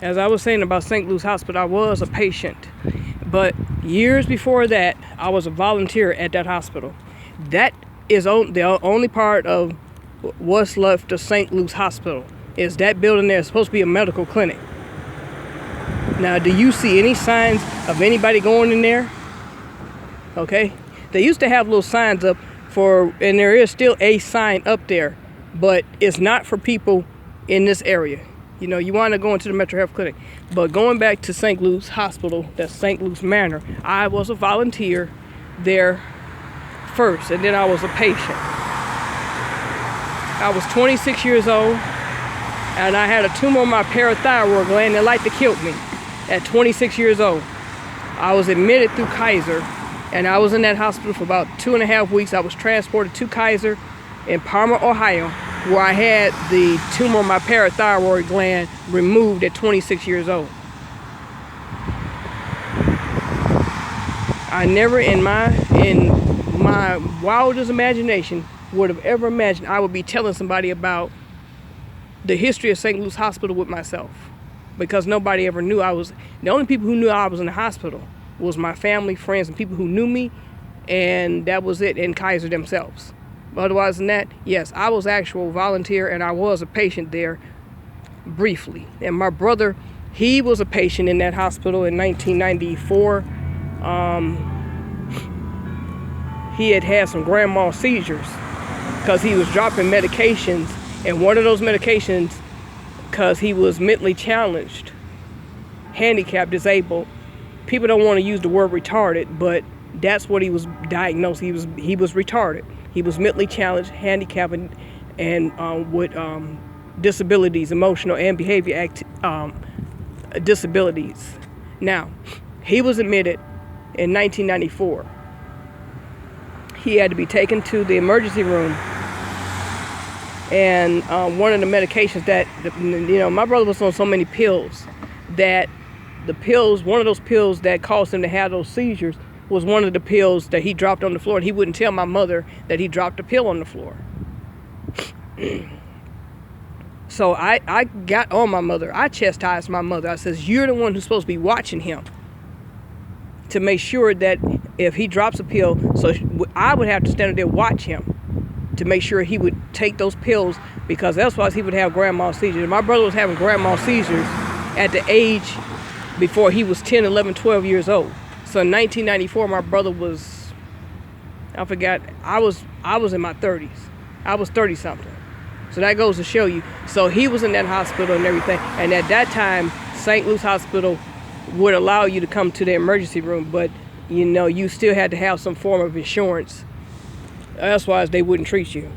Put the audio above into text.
as I was saying about St. Luke's Hospital, I was a patient. But years before that, I was a volunteer at that hospital. That is the only part of what's left of St. Luke's Hospital, is that building there is supposed to be a medical clinic. Now, do you see any signs of anybody going in there? Okay. They used to have little signs up and there is still a sign up there, but it's not for people in this area. You know, you want to go into the Metro Health Clinic. But going back to St. Luke's Hospital, that's St. Luke's Manor, I was a volunteer there first, and then I was a patient. I was 26 years old, and I had a tumor on my parathyroid gland that like to kill me at 26 years old. I was admitted through Kaiser, and I was in that hospital for about 2.5 weeks. I was transported to Kaiser in Parma, Ohio, where I had the tumor on my parathyroid gland removed at 26 years old. I never in my wildest imagination would have ever imagined I would be telling somebody about the history of St. Luke's Hospital with myself, because nobody ever knew. The only people who knew I was in the hospital was my family, friends, and people who knew me, and that was it, and Kaiser themselves. Otherwise than that, yes, I was actual volunteer, and I was a patient there briefly. And my brother, he was a patient in that hospital in 1994. He had some grand mal seizures because he was dropping medications, and one of those medications, because he was mentally challenged, handicapped, disabled. People don't want to use the word retarded, but that's what he was diagnosed. He was retarded. He was mentally challenged, handicapped, and with disabilities, emotional and behavior disabilities. Now, he was admitted in 1994. He had to be taken to the emergency room, and one of the medications that, my brother was on so many pills that one of those pills that caused him to have those seizures was one of the pills that he dropped on the floor, and he wouldn't tell my mother that he dropped a pill on the floor. So I got on my mother. I chastised my mother. I says, you're the one who's supposed to be watching him to make sure that if he drops a pill, so I would have to stand there watch him to make sure he would take those pills, because that's why he would have grand mal seizures. My brother was having grand mal seizures at the age before he was 10, 11, 12 years old. So in 1994, my brother was, I was in my 30s. I was 30 something. So that goes to show you. So he was in that hospital and everything. And at that time, St. Luke's Hospital would allow you to come to the emergency room, but you still had to have some form of insurance. Otherwise, they wouldn't treat you.